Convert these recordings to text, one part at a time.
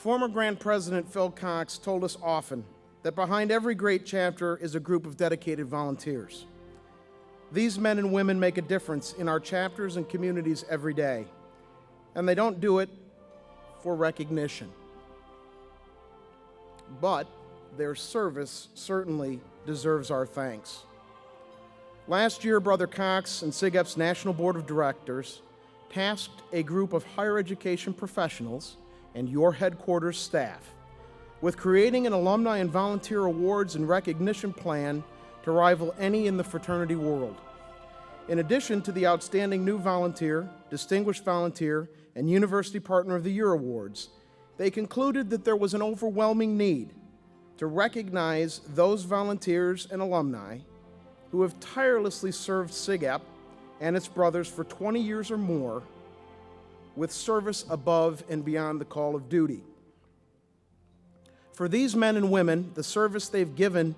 Former Grant President Phil Cox told us often that behind every great chapter is a group of dedicated volunteers. These men and women make a difference in our chapters and communities every day, and they don't do it for recognition. But their service certainly deserves our thanks. Last year, Brother Cox and SIGEP's National Board of Directors tasked a group of higher education professionals and your headquarters staff with creating an alumni and volunteer awards and recognition plan to rival any in the fraternity world. In addition to the Outstanding New Volunteer, Distinguished Volunteer, and University Partner of the Year awards, they concluded that there was an overwhelming need to recognize those volunteers and alumni who have tirelessly served SIGEP and its brothers for 20 years or more with service above and beyond the call of duty. For these men and women, the service they've given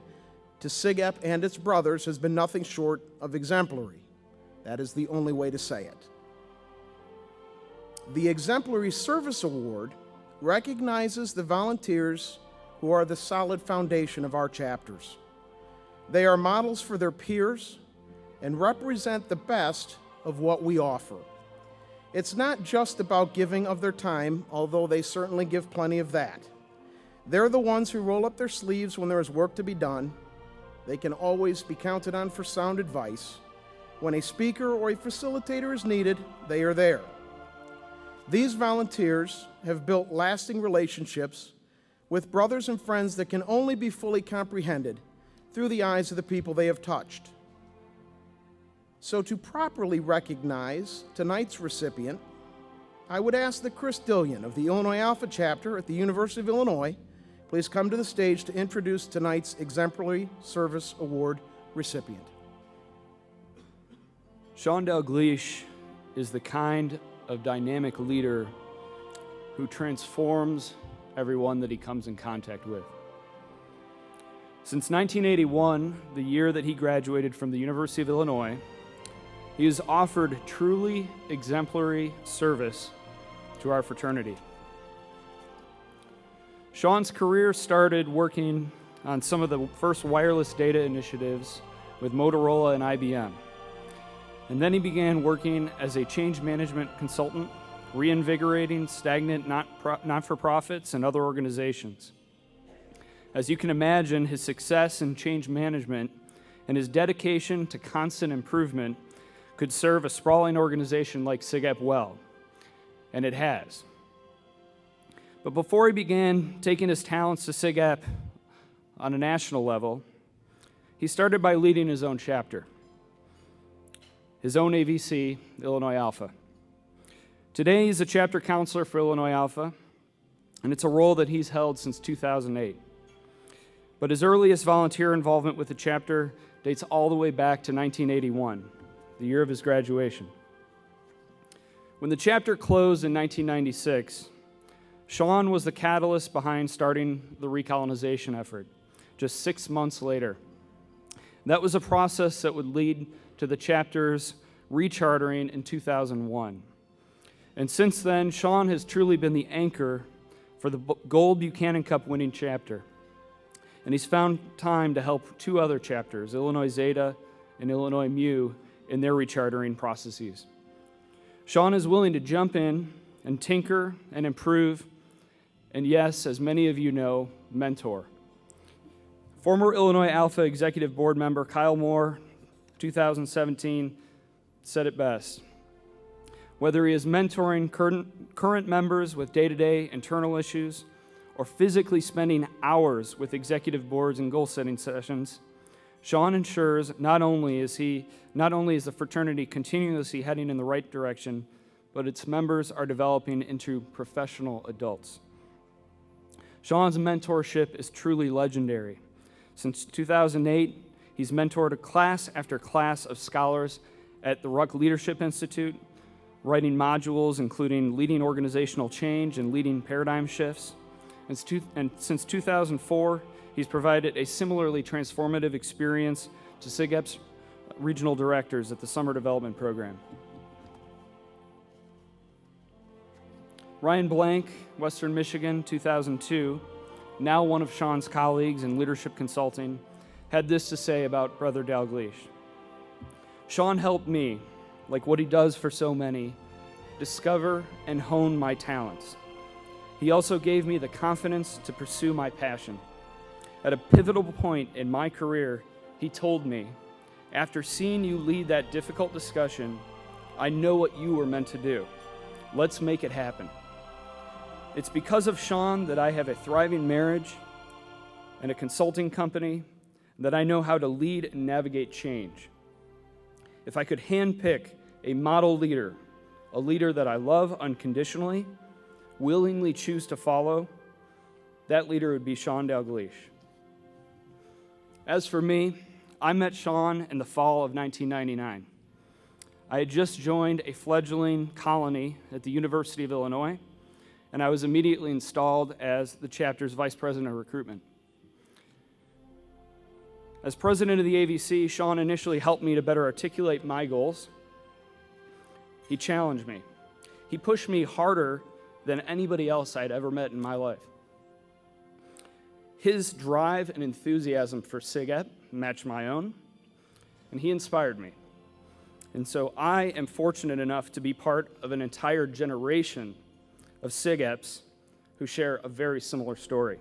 to SIGEP and its brothers has been nothing short of exemplary. That is the only way to say it. The Exemplary Service Award recognizes the volunteers who are the solid foundation of our chapters. They are models for their peers and represent the best of what we offer. It's not just about giving of their time, although they certainly give plenty of that. They're the ones who roll up their sleeves when there is work to be done. They can always be counted on for sound advice. When a speaker or a facilitator is needed, they are there. These volunteers have built lasting relationships with brothers and friends that can only be fully comprehended through the eyes of the people they have touched. So to properly recognize tonight's recipient, I would ask that Chris Dillion of the Illinois Alpha Chapter at the University of Illinois please come to the stage to introduce tonight's Exemplary Service Award recipient. Sean Dalgleish is the kind of dynamic leader who transforms everyone that he comes in contact with. Since 1981, the year that he graduated from the University of Illinois, he has offered truly exemplary service to our fraternity. Sean's career started working on some of the first wireless data initiatives with Motorola and IBM. And then he began working as a change management consultant, reinvigorating stagnant not-for-profits and other organizations. As you can imagine, his success in change management and his dedication to constant improvement could serve a sprawling organization like SIGEP well, and it has. But before he began taking his talents to SIGEP on a national level, he started by leading his own chapter, his own AVC, Illinois Alpha. Today, he's a chapter counselor for Illinois Alpha, and it's a role that he's held since 2008. But his earliest volunteer involvement with the chapter dates all the way back to 1981, the year of his graduation. When the chapter closed in 1996, Sean was the catalyst behind starting the recolonization effort just 6 months later. That was a process that would lead to the chapter's rechartering in 2001. And since then, Sean has truly been the anchor for the Gold Buchanan Cup winning chapter. And he's found time to help two other chapters, Illinois Zeta and Illinois Mu, in their rechartering processes. Sean is willing to jump in and tinker and improve, and yes, as many of you know, mentor. Former Illinois Alpha Executive Board member Kyle Moore, 2017, said it best. Whether he is mentoring current members with day-to-day internal issues or physically spending hours with executive boards and goal-setting sessions, Sean ensures not only is the fraternity continuously heading in the right direction, but its members are developing into professional adults. Sean's mentorship is truly legendary. Since 2008, he's mentored class after class of scholars at the Ruck Leadership Institute, writing modules including leading organizational change and leading paradigm shifts. And since 2004, he's provided a similarly transformative experience to SIGEP's regional directors at the Summer Development Program. Ryan Blank, Western Michigan, 2002, now one of Sean's colleagues in leadership consulting, had this to say about Brother Dalgleish. Sean helped me, like what he does for so many, discover and hone my talents. He also gave me the confidence to pursue my passion. At a pivotal point in my career, he told me, after seeing you lead that difficult discussion, I know what you were meant to do. Let's make it happen. It's because of Sean that I have a thriving marriage and a consulting company, that I know how to lead and navigate change. If I could handpick a model leader, a leader that I love unconditionally, willingly choose to follow, that leader would be Sean Dalgleish. As for me, I met Sean in the fall of 1999. I had just joined a fledgling colony at the University of Illinois, and I was immediately installed as the chapter's vice president of recruitment. As president of the AVC, Sean initially helped me to better articulate my goals. He challenged me. He pushed me harder than anybody else I'd ever met in my life. His drive and enthusiasm for SIGEP matched my own, and he inspired me. And so I am fortunate enough to be part of an entire generation of SIGEPs who share a very similar story.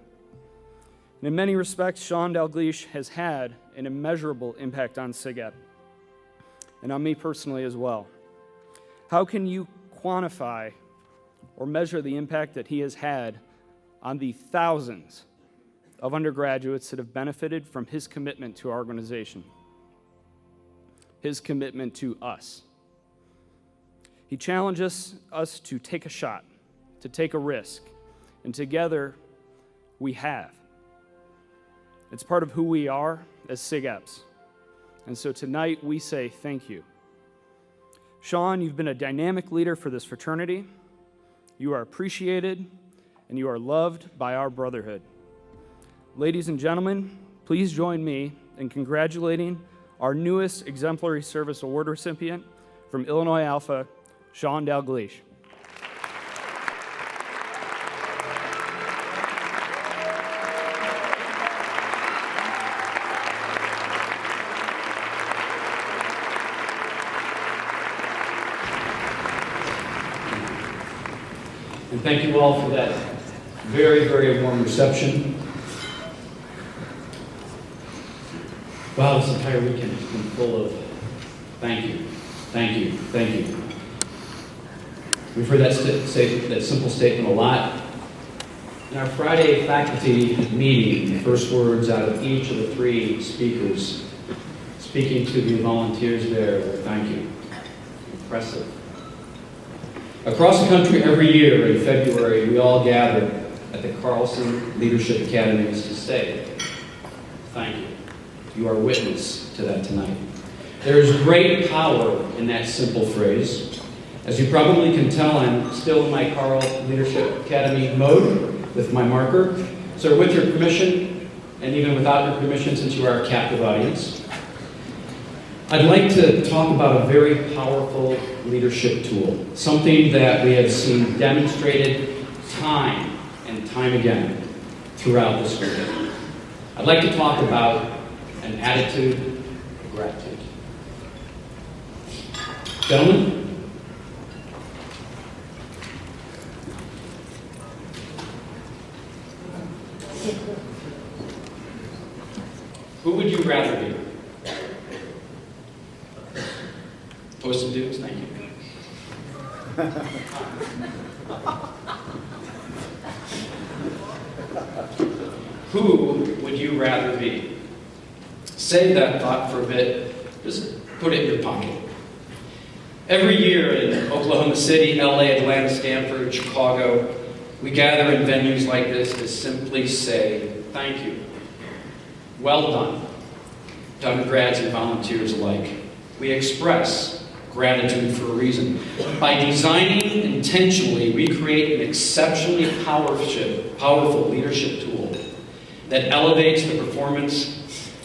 And in many respects, Sean Dalgleish has had an immeasurable impact on SIGEP, and on me personally as well. How can you quantify or measure the impact that he has had on the thousands of undergraduates that have benefited from his commitment to our organization, his commitment to us? He challenges us to take a shot, to take a risk, and together we have. It's part of who we are as SIGEPs. And so tonight we say thank you. Sean, you've been a dynamic leader for this fraternity. You are appreciated, and you are loved by our brotherhood. Ladies and gentlemen, please join me in congratulating our newest Exemplary Service Award recipient from Illinois Alpha, Sean Dalgleish. And thank you all for that very, very warm reception. Wow, this entire weekend has been full of thank you, thank you, thank you. We've heard that simple statement a lot. In our Friday faculty meeting, the first words out of each of the three speakers speaking to the volunteers there were thank you. Impressive. Across the country every year in February, we all gather at the Carlson Leadership Academies to say thank you. You are witness to that tonight. There is great power in that simple phrase. As you probably can tell, I'm still in my Carl Leadership Academy mode with my marker. So with your permission, and even without your permission, since you are a captive audience, I'd like to talk about a very powerful leadership tool, something that we have seen demonstrated time and time again throughout this weekend. I'd like to talk about an attitude of gratitude. Gentlemen? Who would you rather be? Toast and dudes, thank you. Who would you rather be? Save that thought for a bit. Just put it in your pocket. Every year in Oklahoma City, LA, Atlanta, Stanford, Chicago, we gather in venues like this to simply say thank you. Well done, to undergrads and volunteers alike. We express gratitude for a reason. By designing intentionally, we create an exceptionally powerful leadership tool that elevates the performance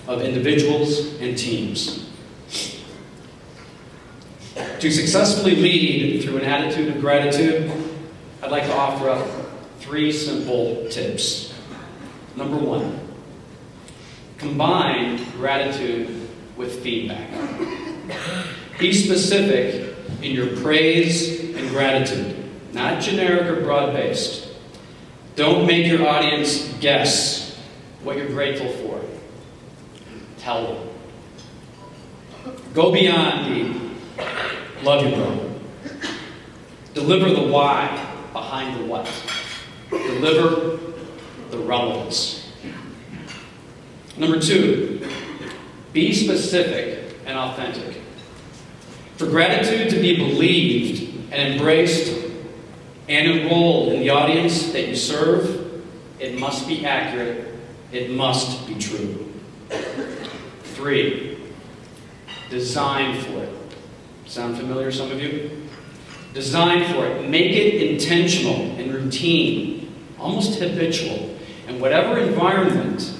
of individuals and teams. To successfully lead through an attitude of gratitude, I'd like to offer up 3 simple tips. Number 1, combine gratitude with feedback. Be specific in your praise and gratitude, not generic or broad-based. Don't make your audience guess what you're grateful for. Tell them. Go beyond the love you, bro. Deliver the why behind the what. Deliver the relevance. Number 2, be specific and authentic. For gratitude to be believed and embraced and enrolled in the audience that you serve, it must be accurate, it must be true. 3, design for it. Sound familiar, some of you? Design for it. Make it intentional and routine, almost habitual, in whatever environment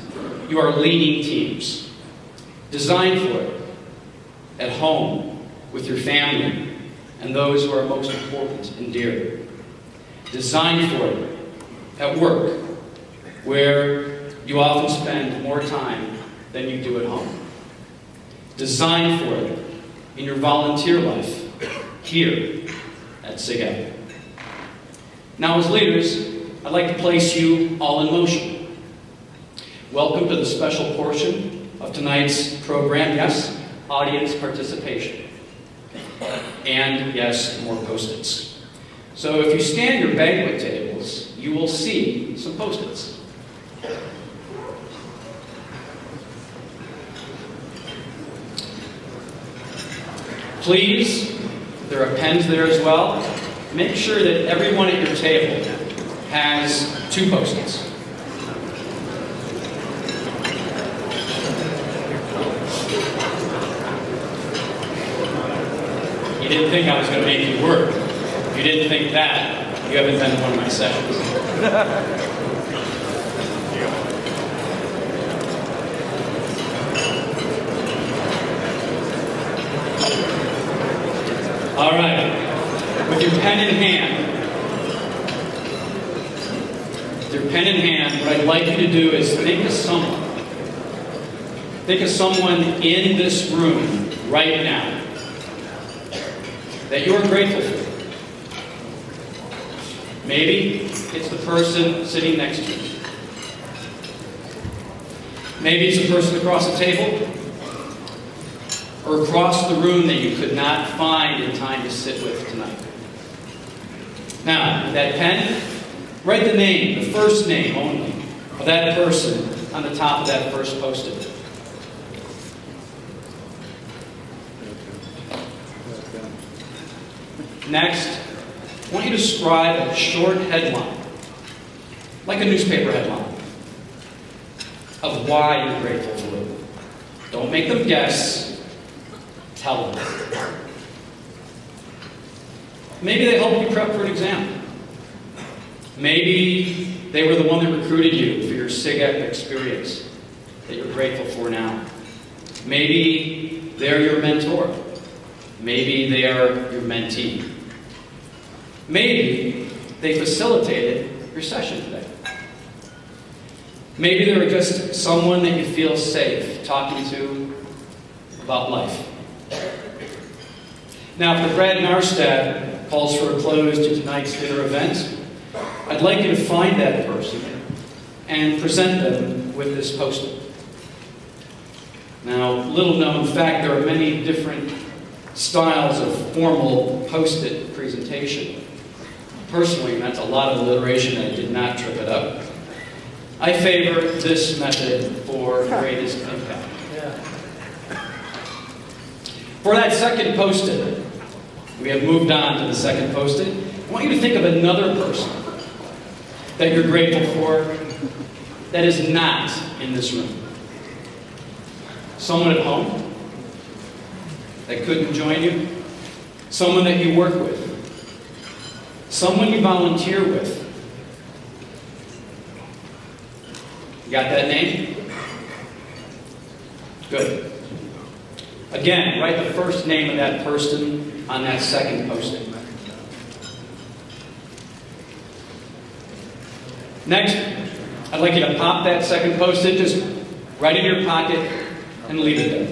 you are leading teams. Design for it at home, with your family, and those who are most important and dear. Design for it at work, where you often spend more time than you do at home. Design for it in your volunteer life, here at SIGEP. Now, as leaders, I'd like to place you all in motion. Welcome to the special portion of tonight's program. Yes, audience participation. And yes, more Post-its. So if you scan your banquet tables, you will see some Post-its. Please, there are pens there as well. Make sure that everyone at your table has 2 Post-its. You didn't think I was going to make you work. If you didn't think that, you haven't been to one of my sessions. All right. With your pen in hand, what I'd like you to do is think of someone. Think of someone in this room right now that you're grateful for. Maybe it's the person sitting next to you. Maybe it's the person across the table or across the room that you could not find in time to sit with tonight. Now, with that pen, write the name, the first name only, of that person on the top of that first Post-it. Next, I want you to scribe a short headline, like a newspaper headline, of why you're grateful for it. Don't make them guess, tell them. Maybe they helped you prep for an exam. Maybe they were the one that recruited you for your SIGEP experience that you're grateful for now. Maybe they're your mentor. Maybe they are your mentee. Maybe they facilitated your session today. Maybe they were just someone that you feel safe talking to about life. Now, if the Brad Narstad calls for a close to tonight's dinner event, I'd like you to find that person and present them with this Post-it. Now, little known fact, there are many different styles of formal Post-it presentation. Personally, and that's a lot of alliteration, and I did not trip it up. I favor this method for greatest impact. For that second Post-it, we have moved on to the second Post-it. I want you to think of another person that you're grateful for that is not in this room. Someone at home that couldn't join you. Someone that you work with. Someone you volunteer with. You got that name? Good. Again, write the first name of that person on that second Post-it. Next, I'd like you to pop that second Post-it just right in your pocket and leave it there.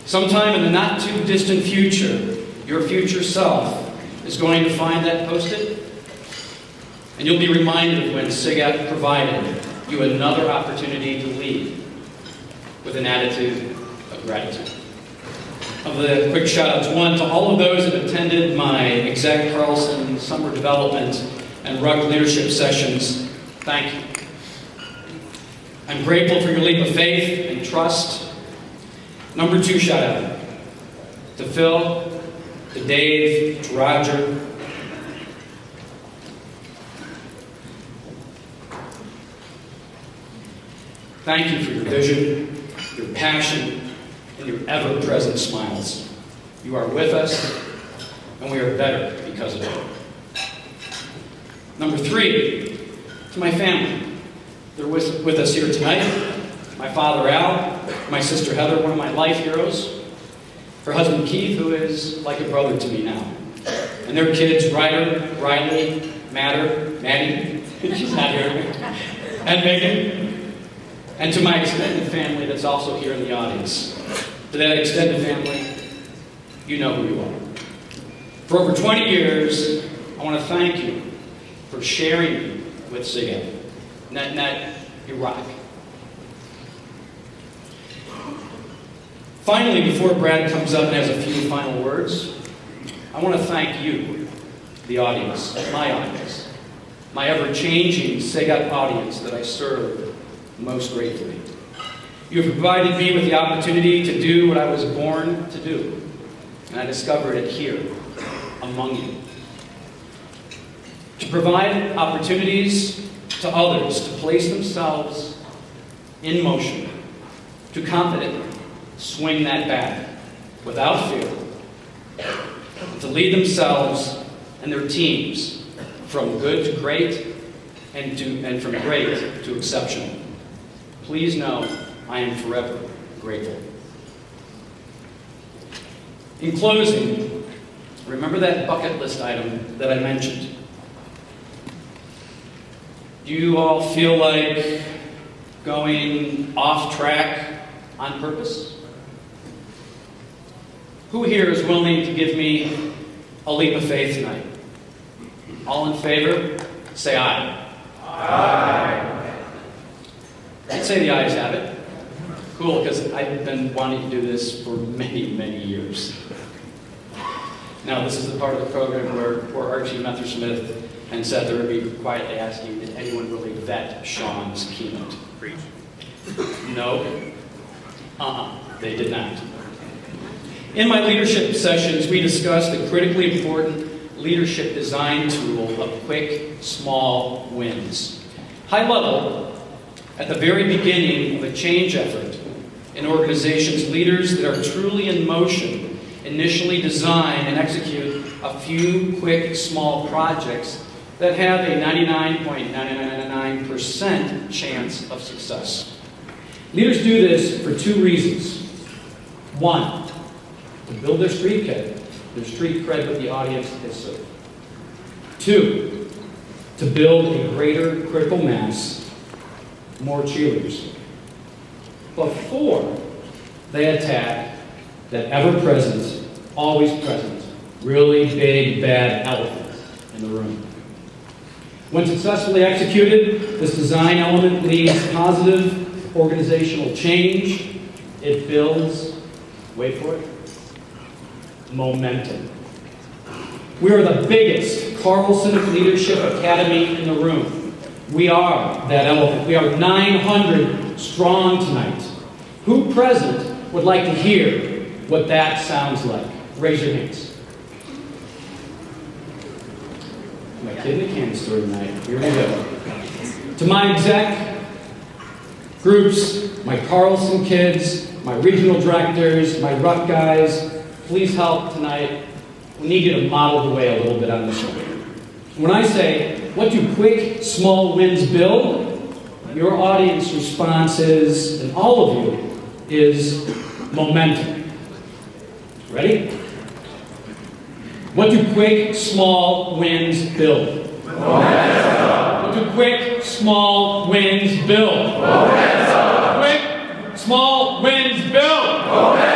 Sometime in the not-too-distant future, your future self is going to find that Post-it, and you'll be reminded of when SIGAP provided you another opportunity to lead with an attitude of gratitude. Of the quick shout-outs, one, to all of those that attended my Exec Carlson Summer Development and RUC Leadership Sessions, thank you. I'm grateful for your leap of faith and trust. Number 2 shout-out, to Phil, to Dave, to Roger, thank you for your vision, your passion, and your ever-present smiles. You are with us, and we are better because of it. Number 3, to my family. They're with us here tonight. My father, Al, my sister, Heather, one of my life heroes. Her husband, Keith, who is like a brother to me now. And their kids, Ryder, Riley, Maddie, she's not here, and Megan. And to my extended family that's also here in the audience. To that extended family, you know who you are. For over 20 years, I want to thank you for sharing with SIGAP. Net, you rock. Finally, before Brad comes up and has a few final words, I want to thank you, the audience, my ever-changing SIGAP audience that I serve most gratefully. You have provided me with the opportunity to do what I was born to do, and I discovered it here, among you. To provide opportunities to others to place themselves in motion, to confidently swing that bat without fear, to lead themselves and their teams from good to great and from great to exceptional. Please know I am forever grateful. In closing, remember that bucket list item that I mentioned. Do you all feel like going off track on purpose? Who here is willing to give me a leap of faith tonight? All in favor? Say aye. Aye. I'd say the ayes have it. Cool, because I've been wanting to do this for many, many years. Now, this is the part of the program where Archie Messersmith and Seth Irby quietly asking, did anyone really vet Sean's keynote? No. They did not. In my leadership sessions, we discussed the critically important leadership design tool of quick, small wins. High level, at the very beginning of a change effort in organizations, leaders that are truly in motion initially design and execute a few quick, small projects that have a 99.9999% chance of success. Leaders do this for 2 reasons. 1, to build their street cred with the audience they serve. 2, to build a greater critical mass, more cheerleaders. But 4, they attack that ever-present, always present, really big, bad elephant in the room. When successfully executed, this design element leads positive organizational change. It builds, wait for it, momentum. We are the biggest Carlson Leadership Academy in the room. We are that elephant. We are 900 strong tonight. Who present would like to hear what that sounds like? Raise your hands. My kid in a candy store tonight. Here we go. To my exec groups, my Carlson kids, my regional directors, my RUC guys, please help tonight. We need you to model the way a little bit on this one. When I say, what do quick, small wins build? Your audience response is, and all of you, is momentum. Ready? What do quick, small wins build? Momentum. What do Quick, small wins build. Quick, small wins build.